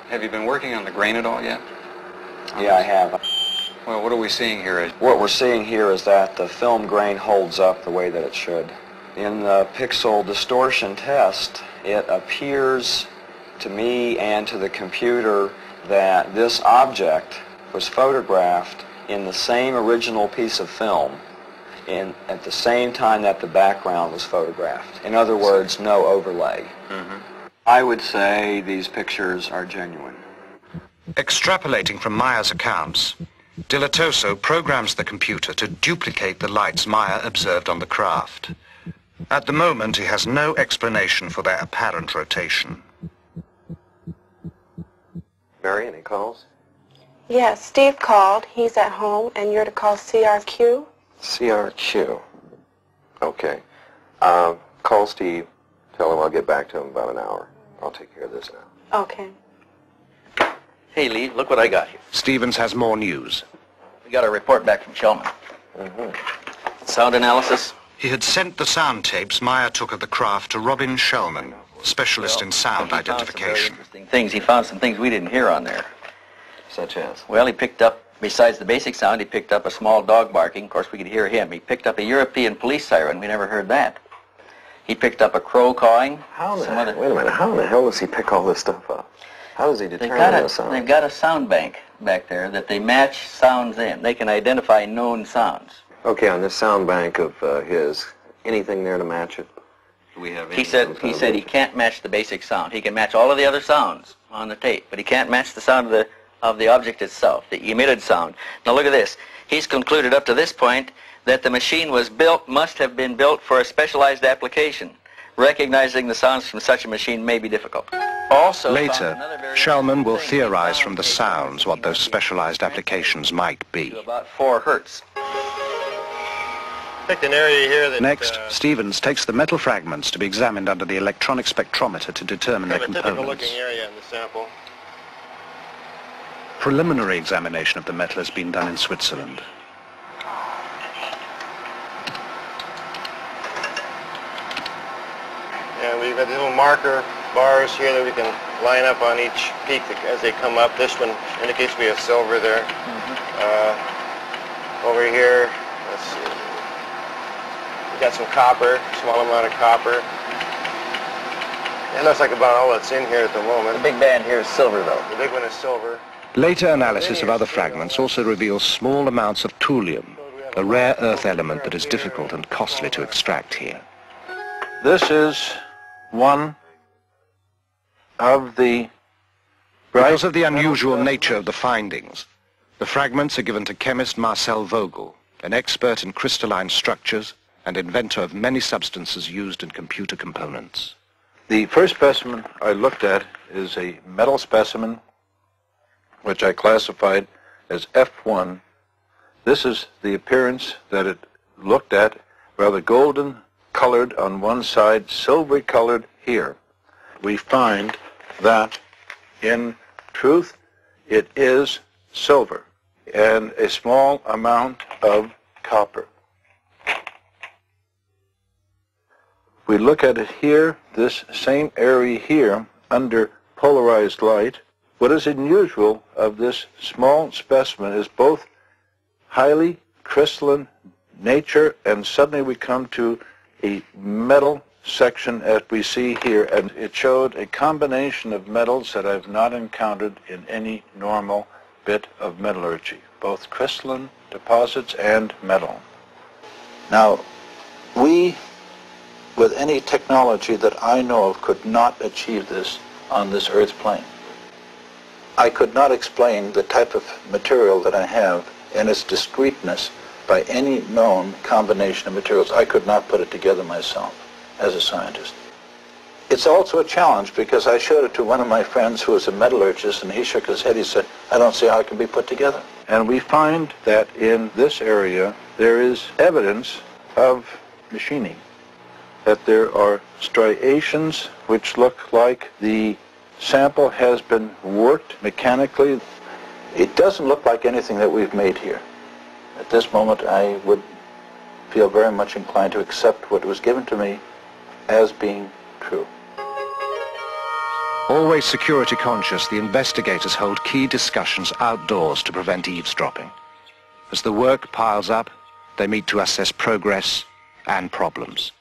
Have you been working on the grain at all yet? Yeah, I have. Well, what are we seeing here? What we're seeing here is that the film grain holds up the way that it should. In the pixel distortion test, it appears to me and to the computer that this object was photographed in the same original piece of film at the same time that the background was photographed. In other words, no overlay. I would say these pictures are genuine. Extrapolating from Meier's accounts, Dilatoso programs the computer to duplicate the lights Meier observed on the craft. At the moment, he has no explanation for their apparent rotation. Mary, any calls? Yes, Steve called. He's at home, and you're to call CRQ. CRQ. Okay. Call Steve. Tell him I'll get back to him in about an hour. I'll take care of this now. Okay. Hey, Lee, look what I got here. Stevens has more news. We got a report back from Shellman. Sound analysis. He had sent the sound tapes Meier took of the craft to Robin Shellman, specialist in sound identification. He found some things we didn't hear on there. Such as? Well, he picked up, besides the basic sound, he picked up a small dog barking. Of course, we could hear him. He picked up a European police siren. We never heard that. He picked up a crow cawing. Wait a minute. How in the hell does he pick all this stuff up? How does he determine the sound? They've got a sound bank back there that they match sounds in. They can identify known sounds. Okay, on this sound bank of his, anything there to match it? Do we have he said he can't match the basic sound. He can match all of the other sounds on the tape, but he can't match the sound of the object itself, the emitted sound. Now look at this. He's concluded up to this point that the machine must have been built for a specialized application. Recognizing the sounds from such a machine may be difficult. Also, later, Shellman will theorize from the sounds what those specialized applications might be. About 4 hertz. Picked an area here that, next, Stevens takes the metal fragments to be examined under the electronic spectrometer to determine their components. Typical looking area in the sample. Preliminary examination of the metal has been done in Switzerland. And we've got these little marker bars here that we can line up on each peak as they come up. This one indicates we have silver there. Over here, let's see. We've got some copper, small amount of copper. It looks like about all that's in here at the moment. The big band here is silver, though. The big one is silver. Later analysis of other fragments also reveals small amounts of thulium, a rare earth element that is difficult and costly to extract here. This is one of the... Because of the unusual nature of the findings, the fragments are given to chemist Marcel Vogel, an expert in crystalline structures and inventor of many substances used in computer components. The first specimen I looked at is a metal specimen, which I classified as F1. This is the appearance that it looked at, rather golden colored on one side, silvery colored here. We find that in truth it is silver and a small amount of copper. We look at it here, this same area here under polarized light. What is unusual of this small specimen is both highly crystalline nature, and suddenly we come to a metal section as we see here, and it showed a combination of metals that I've not encountered in any normal bit of metallurgy, both crystalline deposits and metal. Now, we, with any technology that I know of, could not achieve this on this Earth plane. I could not explain the type of material that I have and its discreteness by any known combination of materials. I could not put it together myself as a scientist. It's also a challenge because I showed it to one of my friends who was a metallurgist, and he shook his head. He said, I don't see how it can be put together. And we find that in this area there is evidence of machining, that there are striations which look like the sample has been worked mechanically. It doesn't look like anything that we've made here. At this moment, I would feel very much inclined to accept what was given to me as being true. Always security conscious, the investigators hold key discussions outdoors to prevent eavesdropping. As the work piles up, they meet to assess progress and problems.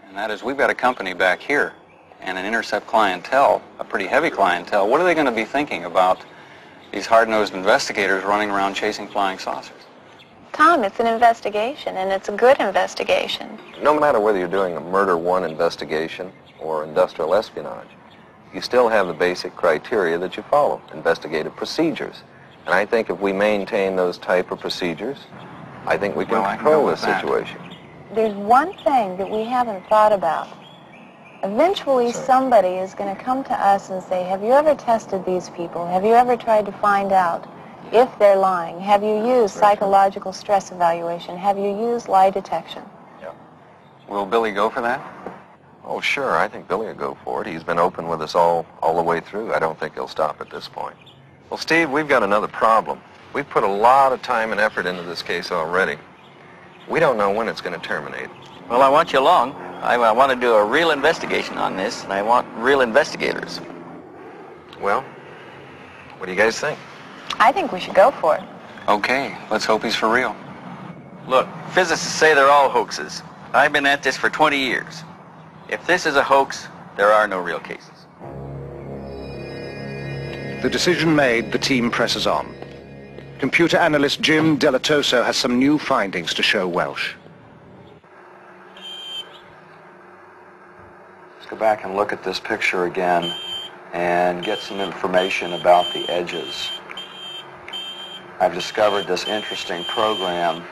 And that is, we've got a company back here and an intercept clientele, a pretty heavy clientele. What are they going to be thinking about these hard-nosed investigators running around chasing flying saucers? Tom, it's an investigation, and it's a good investigation. No matter whether you're doing a murder one investigation or industrial espionage, you still have the basic criteria that you follow, investigative procedures. And I think if we maintain those type of procedures, I think we can control this situation. There's one thing that we haven't thought about. Eventually, somebody is going to come to us and say, have you ever tested these people? Have you ever tried to find out if they're lying? Have you used psychological stress evaluation? Have you used lie detection? Yeah. Will Billy go for that? Oh, sure. I think Billy will go for it. He's been open with us all the way through. I don't think he'll stop at this point. Well, Steve, we've got another problem. We've put a lot of time and effort into this case already. We don't know when it's going to terminate. Well, I want you along. I want to do a real investigation on this, and I want real investigators. Well, what do you guys think? I think we should go for it. Okay, let's hope he's for real. Look, physicists say they're all hoaxes. I've been at this for 20 years. If this is a hoax, there are no real cases. The decision made, the team presses on. Computer analyst Jim Delatoso has some new findings to show Welsh. Let's go back and look at this picture again and get some information about the edges. I've discovered this interesting program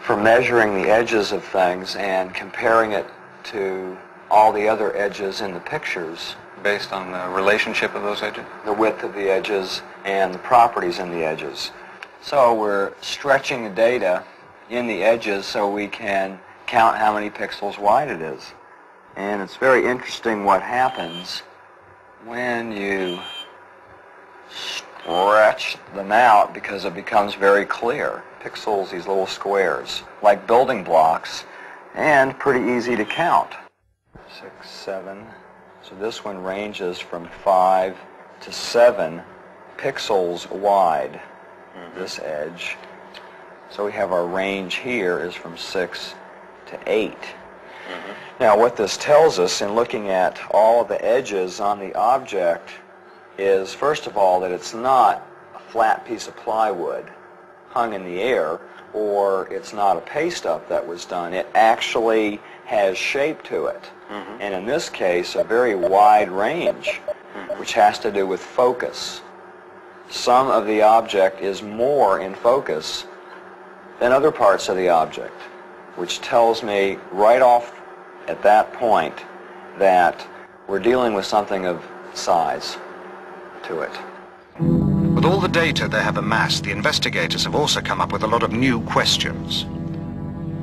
for measuring the edges of things and comparing it to all the other edges in the pictures. Based on the relationship of those edges? The width of the edges and the properties in the edges. So we're stretching the data in the edges so we can count how many pixels wide it is. And it's very interesting what happens when you stretch them out, because it becomes very clear. Pixels, these little squares, like building blocks, and pretty easy to count. 6, 7. So this one ranges from 5 to 7 pixels wide, this edge. So we have our range here is from 6 to 8. Now what this tells us in looking at all of the edges on the object is, first of all, that it's not a flat piece of plywood hung in the air, or it's not a paste up that was done. It actually has shape to it. And in this case, a very wide range, which has to do with focus. Some of the object is more in focus than other parts of the object, which tells me right off at that point that we're dealing with something of size to it. With all the data they have amassed, the investigators have also come up with a lot of new questions.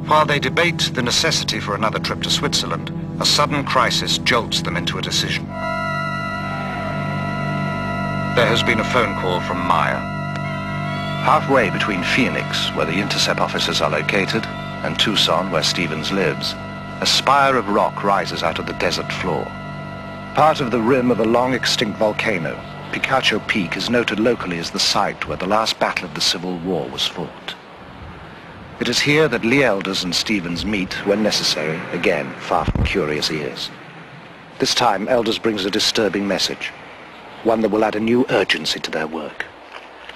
While they debate the necessity for another trip to Switzerland, a sudden crisis jolts them into a decision. There has been a phone call from Meier. Halfway between Phoenix, where the intercept offices are located, and Tucson, where Stevens lives, a spire of rock rises out of the desert floor. Part of the rim of a long-extinct volcano, Picacho Peak is noted locally as the site where the last battle of the Civil War was fought. It is here that Lee Elders and Stevens meet when necessary, again, far from curious ears. This time, Elders brings a disturbing message, one that will add a new urgency to their work.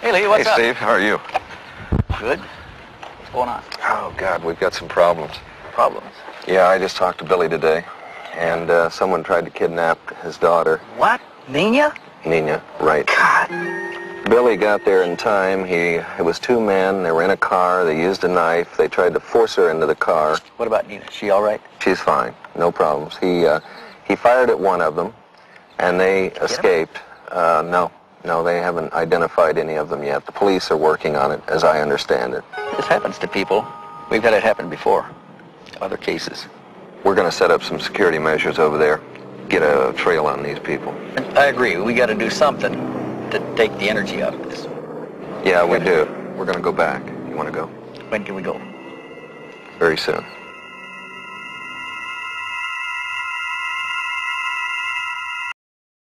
Hey, Lee, what's up? Hey, Steve, how are you? Good. What's going on? Oh, God, we've got some problems. Problems? Yeah, I just talked to Billy today, and someone tried to kidnap his daughter. What? Nina? Nina, right. God. Billy got there in time. It was two men. They were in a car. They used a knife. They tried to force her into the car. What about Nina? Is she all right? She's fine. No problems. He fired at one of them, and they escaped. No, they haven't identified any of them yet. The police are working on it, as I understand it. This happens to people. We've had it happen before. Other cases. We're going to set up some security measures over there. Get a trail on these people. I agree. We got to do something to take the energy out of this. Yeah, we do. We're going to go back. You want to go? When can we go? Very soon.